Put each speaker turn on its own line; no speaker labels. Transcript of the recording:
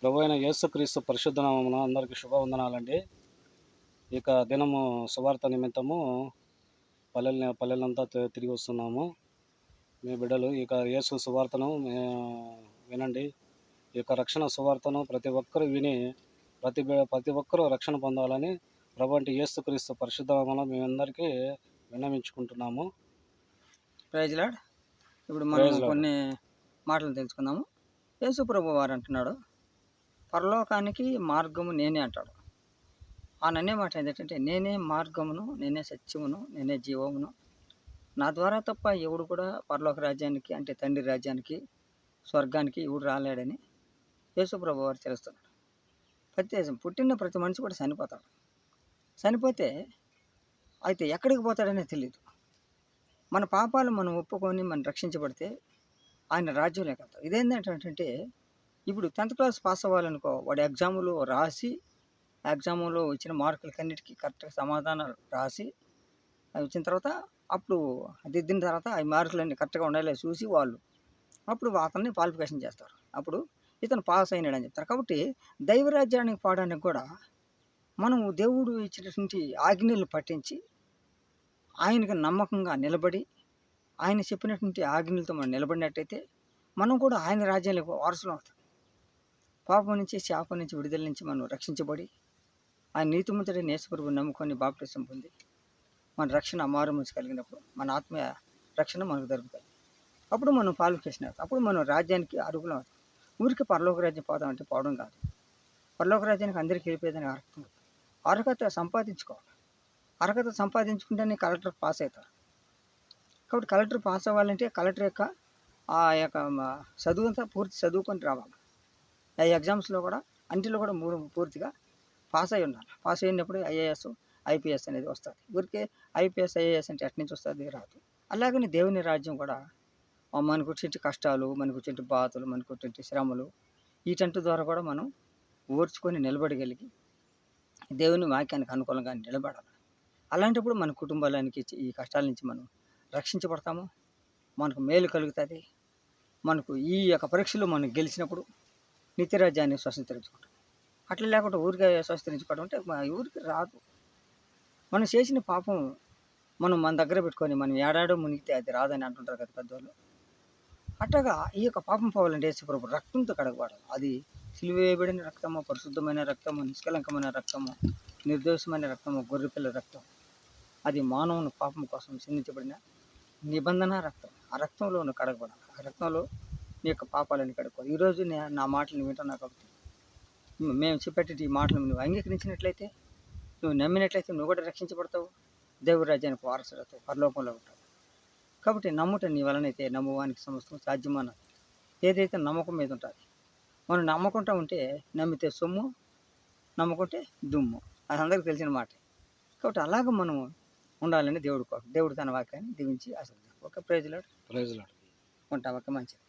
ప్రభు అయిన యేసుక్రీస్తు పరిశుద్ధ నామమున అందరికీ శుభవందనాలండి. ఇక దినము సువార్త నిమిత్తము పల్లెలంతా తిరిగి వస్తున్నాము. మీ బిడ్డలు ఇక యేసు సువార్తను వినండి. ఈ యొక్క రక్షణ సువార్తను ప్రతి ఒక్కరు విని ప్రతి ఒక్కరూ రక్షణ పొందాలని ప్రభు అంటే యేసుక్రీస్తు పరిశుద్ధ నామమున మేమందరికీ విన్నవించుకుంటున్నాము.
Praise lord. ఇప్పుడు మనం
ప్రైజ్ లార్డ్.
కొన్ని మాటలు తెలుసుకుందాము. యేసు ప్రభు వారు అంటున్నాడు, పరలోకానికి మార్గము నేనే అంటాడు. ఆయన అనే మాట ఏంటంటే, నేనే మార్గమును, నేనే సత్యమును, నేనే జీవమును, నా ద్వారా తప్ప ఎవడు కూడా పరలోక రాజ్యానికి అంటే తండ్రి రాజ్యానికి స్వర్గానికి ఎవడు రాలేడని యేసు ప్రభు వారు తెలుస్తున్నాడు. పుట్టిన ప్రతి మనిషి కూడా చనిపోతాడు. చనిపోతే అయితే ఎక్కడికి పోతాడనే తెలియదు. మన పాపాలు మనం ఒప్పుకొని మనం రక్షించబడితే ఆయన రాజ్యంలో వెళ్తాం. ఇదేంటంటే ఇప్పుడు 10th క్లాస్ పాస్ అవ్వాలనుకో, వాడు ఎగ్జాములు రాసి ఆ ఎగ్జాములో వచ్చిన మార్కులకన్నిటికీ కరెక్ట్గా సమాధానాలు రాసి అవి వచ్చిన తర్వాత అప్పుడు దిద్దిన తర్వాత ఆ మార్కులన్నీ కరెక్ట్గా ఉండాలి చూసి వాళ్ళు అప్పుడు అతన్ని క్వాలిఫికేషన్ చేస్తారు. అప్పుడు ఇతను పాస్ అయినాడని చెప్తారు. కాబట్టి దైవరాజ్యానికి పోవడానికి కూడా మనం దేవుడు ఇచ్చినటువంటి ఆజ్ఞలు పట్టించి ఆయనకు నమ్మకంగా నిలబడి ఆయన చెప్పినటువంటి ఆజ్ఞలతో మనం నిలబడినట్టయితే మనం కూడా ఆయన రాజ్యానికి వారసులం అవుతాం. పాపం నుంచి శాపం నుంచి విడుదల నుంచి మనం రక్షించబడి ఆయన నీతిమంతుడైన యేసుప్రభువుని నమ్ముకొని బాప్టిజం పొంది మన రక్షణ మారుమనసు కలిగినప్పుడు మన ఆత్మీయ రక్షణ మనకు దొరుకుతుంది. అప్పుడు మనం క్వాలిఫికేషన్ అవుతాం. అప్పుడు మనం రాజ్యానికి అర్హులం అవుతాం. ఊరికి పరలోక రాజ్యం పోదామంటే పోవడం కాదు. పరలోక రాజ్యానికి అందరికీ వెళ్ళిపోయేదని అర్హత సంపాదించుకోవాలి. అర్హత సంపాదించుకుంటేనే కలెక్టర్ పాస్ అవుతారు. కాబట్టి కలెక్టర్ పాస్ అవ్వాలంటే కలెక్టర్ యొక్క ఆ యొక్క చదువు అంతా పూర్తి చదువుకొని రావాలి. ఆ ఎగ్జామ్స్లో కూడా అన్నింటిలో కూడా పూర్తిగా పాస్ అయి ఉండాలి. పాస్ అయినప్పుడు ఐఏఎస్ ఐపీఎస్ అనేది వస్తుంది. ఊరికే ఐపీఎస్ ఐఏఎస్ అంటే ఎట్నుంచి వస్తుంది, రాదు. అలాగని దేవుని రాజ్యం కూడా మనకు వచ్చే కష్టాలు, మనకు వచ్చే బాధలు, మనకు వచ్చే శ్రమలు వీటంటి ద్వారా కూడా మనం ఓర్చుకొని నిలబడగలిగి దేవుని వాక్యానికి అనుకూలంగా నిలబడాలి. అలాంటప్పుడు మన కుటుంబాలకి ఈ కష్టాల నుంచి మనం రక్షించబడతాము. మనకు మేలు కలుగుతుంది. మనకు ఈ యొక్క పరీక్షలో మనం గెలిచినప్పుడు నిత్యరాజ్యాన్ని స్వతంత్రించుకుంటాం. అట్లా లేకుండా ఊరికే స్వతంత్రించుకోవడం అంటే ఊరికి రాదు. మనం చేసిన పాపం మనం మన దగ్గర పెట్టుకొని మనం ఏడాడో మునిగితే అది రాదని అంటుంటారు కదా పెద్దవాళ్ళు. అట్టగా ఈ యొక్క పాపం పోవాలంటే యేసుప్రభు రక్తంతో కడగబడాలి. అది సిలువ వేయబడిన రక్తము, పరిశుద్ధమైన రక్తము, నిష్కలంకమైన రక్తము, నిర్దోషమైన రక్తము, గొర్రెపిల్ల రక్తం. అది మానవుని పాపం కోసం చిందించబడిన నిబంధన రక్తం. ఆ రక్తంలో నువ్వు కడగబడాలి. ఆ రక్తంలో నీ యొక్క పాపాలను కడుక్కోవాలి. ఈరోజు నా మాటలు వింటున్నావు కాబట్టి మేము చెప్పేటట్టు ఈ మాటలు నువ్వు అంగీకరించినట్లయితే, నువ్వు నమ్మినట్లయితే నువ్వు కూడా రక్షించబడతావు. దేవుడి రాజ్యానికి వారసులవుతావు, పరలోకంలో ఉంటావు. కాబట్టి నమ్ముట నీ వలనైతే నమ్మువానికి సమస్తం సాధ్యమన్నది. ఏదైతే నమ్మకం మీద ఉంటుంది, మనం నమ్మకుంటా ఉంటే నమ్మితే సొమ్ము, నమ్మకుంటే దుమ్ము. అది అందరికీ తెలిసిన మాట. కాబట్టి అలాగ మనం ఉండాలని దేవుడు తన వాక్యాన్ని దీవించి ఆశీర్వదిస్తాడు. Okay, praise Lord.
Praise Lord.
ఉంటాం. ఓకే, మంచిది.